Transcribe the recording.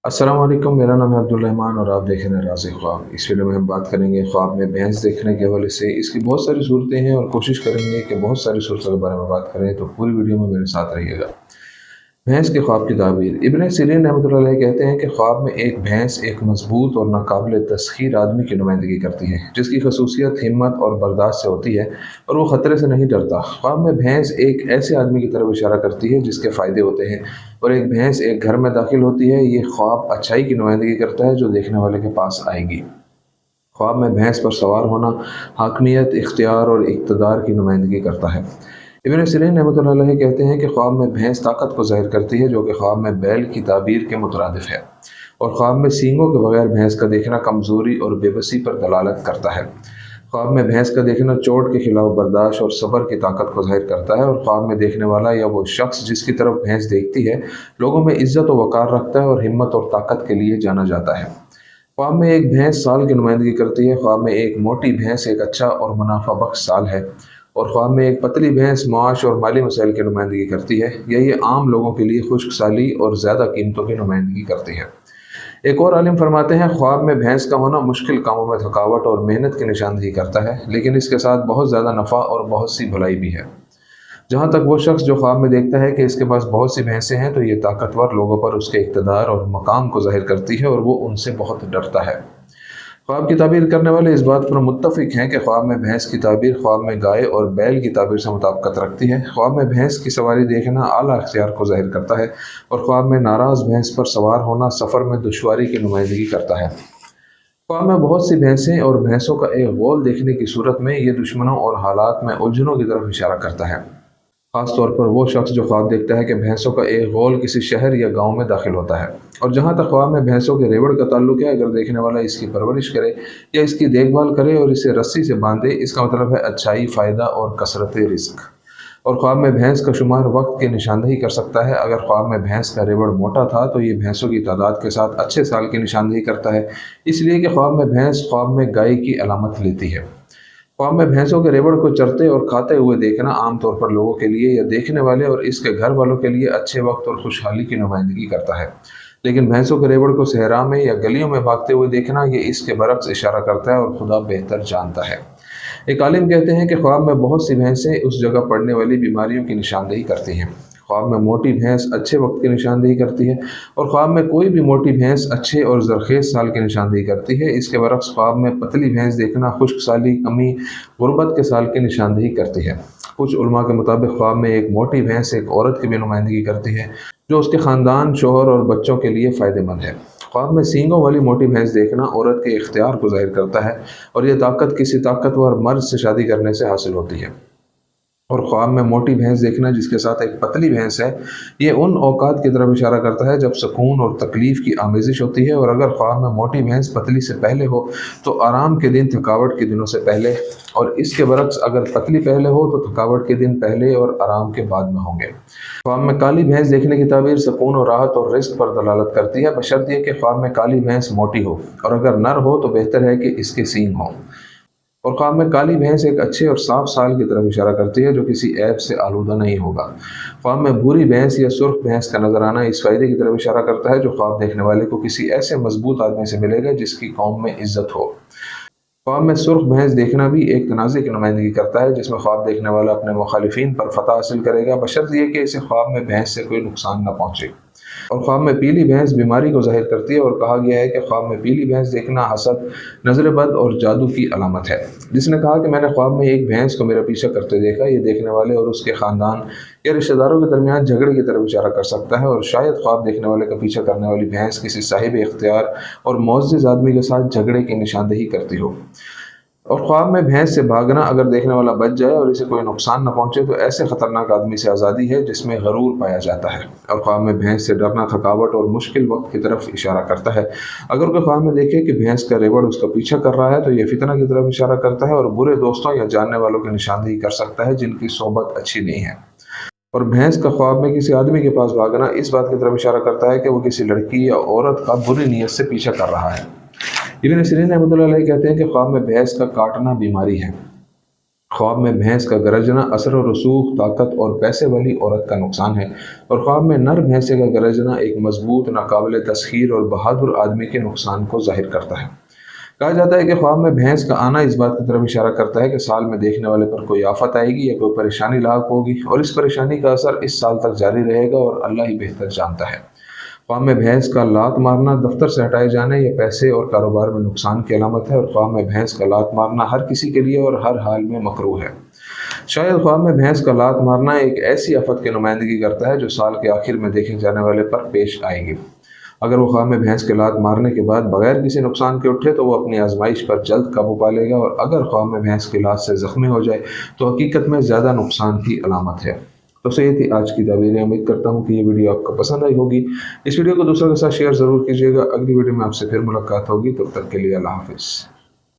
अस्सलाम वालेकुम। मेरा नाम है अब्दुल रहमान और आप देख रहे हैं राज़ ख्वाब। इस वीडियो में हम बात करेंगे ख्वाब में भैंस देखने के हवाले से। इसकी बहुत सारी सूरतें हैं और कोशिश करेंगे कि बहुत सारी सूरतों के बारे में बात करें, तो पूरी वीडियो में मेरे साथ रहिएगा। भैंस के ख्वाब की ताबीर। इब्न सीरीन रहमतुल्लाह अलैह कहते हैं कि ख्वाब में एक भैंस एक मजबूत और नाकाबिल तस्खीर आदमी की नुमाइंदगी करती है, जिसकी खसूसियत हिम्मत और बर्दाश्त से होती है और वो ख़तरे से नहीं डरता। ख्वाब में भैंस एक ऐसे आदमी की तरफ इशारा करती है जिसके फ़ायदे होते हैं, और एक भैंस एक घर में दाखिल होती है। ये ख्वाब अच्छाई की नुमाइंदगी करता है जो देखने वाले के पास आएगी। ख्वाब में भैंस पर सवार होना हाकमियत, इख्तियार और इक़्तिदार की नुमाइंदगी करता है। इब्न सीरीन रहमतुल्लाह अलैह कहते हैं कि ख्वाब में भैंस ताकत को ज़ाहिर करती है, जो कि ख्वाब में बैल की ताबीर के मुतरादिफ है, और ख्वाब में सींगों के बगैर भैंस का देखना कमज़ोरी और बेबसी पर दलालत करता है। ख्वाब में भैंस का देखना चोट के खिलाफ बर्दाश्त और सब्र की ताकत को ज़ाहिर करता है, और ख्वाब में देखने वाला या वो शख्स जिसकी तरफ भैंस देखती है लोगों में इज़्ज़त व वक़ार रखता है और हिम्मत और ताकत के लिए जाना जाता है। ख्वाब में एक भैंस साल की नुमाइंदगी करती है। ख्वाब में एक मोटी भैंस एक अच्छा और मुनाफा बख्श साल है, और ख्वाब में एक पतली भैंस माश और माली मसाइल की नुमाइंदगी करती है, या ये आम लोगों के लिए खुश्क साली और ज़्यादा कीमतों की नुमाइंदगी करती है। एक और आलिम फरमाते हैं, ख्वाब में भैंस का होना मुश्किल कामों में थकावट और मेहनत की निशानदही करता है, लेकिन इसके साथ बहुत ज़्यादा नफ़ा और बहुत सी भलाई भी है। जहाँ तक वो शख्स जो ख्वाब में देखता है कि इसके पास बहुत सी भैंसें हैं, तो ये ताकतवर लोगों पर उसके इक़्तिदार और मकाम को ज़ाहिर करती है, और वो उनसे बहुत डरता है। ख्वाब की ताबीर करने वाले इस बात पर मुत्तफ़िक हैं कि ख्वाब में भैंस की ताबीर ख्वाब में गाय और बैल की ताबीर से मुताबिकत रखती है। ख्वाब में भैंस की सवारी देखना आला इख्तियार को ज़ाहिर करता है, और ख्वाब में नाराज़ भैंस पर सवार होना सफ़र में दुश्वारी की नुमाइंदगी करता है। ख्वाब में बहुत सी भैंसें और भैंसों का एक गोल देखने की सूरत में ये दुश्मनों और हालात में उलझनों की तरफ इशारा करता है। ख़ास तौर पर वो शख्स जो ख्वाब देखता है कि भैंसों का एक गोल किसी शहर या गांव में दाखिल होता है। और जहाँ तक ख्वाब में भैंसों के रेवड़ का ताल्लुक है, अगर देखने वाला इसकी परवरिश करे या इसकी देखभाल करे और इसे रस्सी से बांधे, इसका मतलब है अच्छाई, फ़ायदा और कसरत रिज़्क। और ख्वाब में भैंस का शुमार वक्त की निशानदही कर सकता है। अगर ख्वाब में भैंस का रेवड़ मोटा था तो ये भैंसों की तादाद के साथ अच्छे साल की निशानदही करता है, इसलिए कि ख्वाब में भैंस ख्वाब में गाय की अलामत लेती है। ख्वाब में भैंसों के रेवड़ को चरते और खाते हुए देखना आमतौर पर लोगों के लिए या देखने वाले और इसके घर वालों के लिए अच्छे वक्त और खुशहाली की नुमाइंदगी करता है, लेकिन भैंसों के रेवड़ को सहरा में या गलियों में भागते हुए देखना ये इसके बरक्स इशारा करता है, और खुदा बेहतर जानता है। एक आलिम कहते हैं कि ख्वाब में बहुत सी भैंसें उस जगह पड़ने वाली बीमारियों की निशानदही करती हैं। ख्वाब में मोटी भैंस अच्छे वक्त की निशानदही करती है, और ख्वाब में कोई भी मोटी भैंस अच्छे और ज़रखेज़ साल की निशानदही करती है। इसके बरक्स ख्वाब में पतली भैंस देखना खुश्क साली, कमी, गुर्बत के साल की निशानदही करती है। कुछ उलमा के मुताबिक ख्वाब में एक मोटी भैंस एक औरत की भी नुमाइंदगी करती है, जो उसके ख़ानदान, शोहर और बच्चों के लिए फ़ायदेमंद है। ख्वाब में सींगों वाली मोटी भैंस देखना औरत के इख्तियार को ज़ाहिर करता है, और यह ताकत किसी ताकतवर मर्द से शादी करने से हासिल होती है। और ख्वाब में मोटी भैंस देखना जिसके साथ एक पतली भैंस है, ये उन औकात की तरफ इशारा करता है जब सुकून और तकलीफ़ की आमेज़िश होती है। और अगर ख्वाब में मोटी भैंस पतली से पहले हो तो आराम के दिन थकावट के दिनों से पहले, और इसके बरक्स अगर पतली पहले हो तो थकावट के दिन पहले और आराम के बाद में होंगे। ख्वाब में काली भैंस देखने की ताबीर सुकून और राहत और रिज़्क पर दलालत करती है, बशर्ते कि ख्वाब में काली भैंस मोटी हो, और अगर नर हो तो बेहतर है कि इसके सींग हों। और ख्वाब में काली भैंस एक अच्छे और साफ साल की तरफ इशारा करती है, जो किसी ऐब से आलूदा नहीं होगा। ख्वाब में भूरी भैंस या सुर्ख भैंस का नजर आना इस फायदे की तरफ इशारा करता है जो ख्वाब देखने वाले को किसी ऐसे मजबूत आदमी से मिलेगा जिसकी कौम में इज्जत हो। ख्वाब में सुर्ख भैंस देखना भी एक तनाज़े की नुमाइंदगी करता है, जिसमें ख्वाब देखने वाला अपने मुखालिफिन पर फतह हासिल करेगा, बशर्ते ये कि इसे ख्वाब में भैंस से कोई नुकसान न पहुँचे। और ख्वाब में पीली भैंस बीमारी को ज़ाहिर करती है, और कहा गया है कि ख्वाब में पीली भैंस देखना हसद, नज़र बद और जादू की अलामत है। जिसने कहा कि मैंने ख्वाब में एक भैंस को मेरा पीछा करते देखा, ये देखने वाले और उसके ख़ानदान या रिश्तेदारों के दरमियान झगड़े की तरफ इशारा कर सकता है, और शायद ख्वाब देखने वाले का पीछा करने वाली भैंस किसी साहिब इख्तियार और मुअज़्ज़िज़ आदमी के साथ झगड़े की निशानदही करती हो। और ख्वाब में भैंस से भागना अगर देखने वाला बच जाए और इसे कोई नुकसान न पहुंचे तो ऐसे ख़तरनाक आदमी से आज़ादी है जिसमें गरूर पाया जाता है। और ख्वाब में भैंस से डरना थकावट और मुश्किल वक्त की तरफ इशारा करता है। अगर कोई ख्वाब में देखे कि भैंस का रेवड़ उसका पीछा कर रहा है तो यह फितना की तरफ इशारा करता है और बुरे दोस्तों या जानने वालों की निशानदही कर सकता है जिनकी सोबत अच्छी नहीं है। और भैंस का ख्वाब में किसी आदमी के पास भागना इस बात की तरफ इशारा करता है कि वो किसी लड़की या औरत का बुरी नीयत से पीछा कर रहा है। इब्न सीरीन रहमतुल्लाह अलैह कहते हैं कि ख्वाब में भैंस का काटना बीमारी है। ख्वाब में भैंस का गरजना असर और रसूख, ताकत और पैसे वाली औरत का नुकसान है, और ख्वाब में नर भैंसे का गरजना एक मजबूत, नाकाबिल तस्खीर और बहादुर आदमी के नुकसान को जाहिर करता है। कहा जाता है कि ख्वाब में भैंस का आना इस बात की तरफ इशारा करता है कि साल में देखने वाले पर कोई आफत आएगी या कोई परेशानी लाक होगी, और इस परेशानी का असर इस साल तक जारी रहेगा और अल्लाह ही बेहतर जानता है। ख्वाब में भैंस का लात मारना दफ्तर से हटाए जाने या पैसे और कारोबार में नुकसान की अलामत है, और ख्वाब में भैंस का लात मारना हर किसी के लिए और हर हाल में मकरूह है। शायद ख्वाब में भैंस का लात मारना एक ऐसी आफत की नुमाइंदगी करता है जो साल के आखिर में देखे जाने वाले पर पेश आएगी। अगर वो ख्वाब में भैंस के लात मारने के बाद बगैर किसी नुकसान के उठे तो वो अपनी आजमाइश पर जल्द काबू पा लेगा, और अगर ख्वाब में भैंस की लात से ज़ख्मी हो जाए तो हकीकत में ज़्यादा नुकसान की अलामत है। तो ये थी आज की तबीरें। उम्मीद करता हूँ कि ये वीडियो आपको पसंद आई होगी। इस वीडियो को दूसरों के साथ शेयर ज़रूर कीजिएगा। अगली वीडियो में आपसे फिर मुलाकात होगी, तब तक के लिए अल्लाह हाफ़िज़।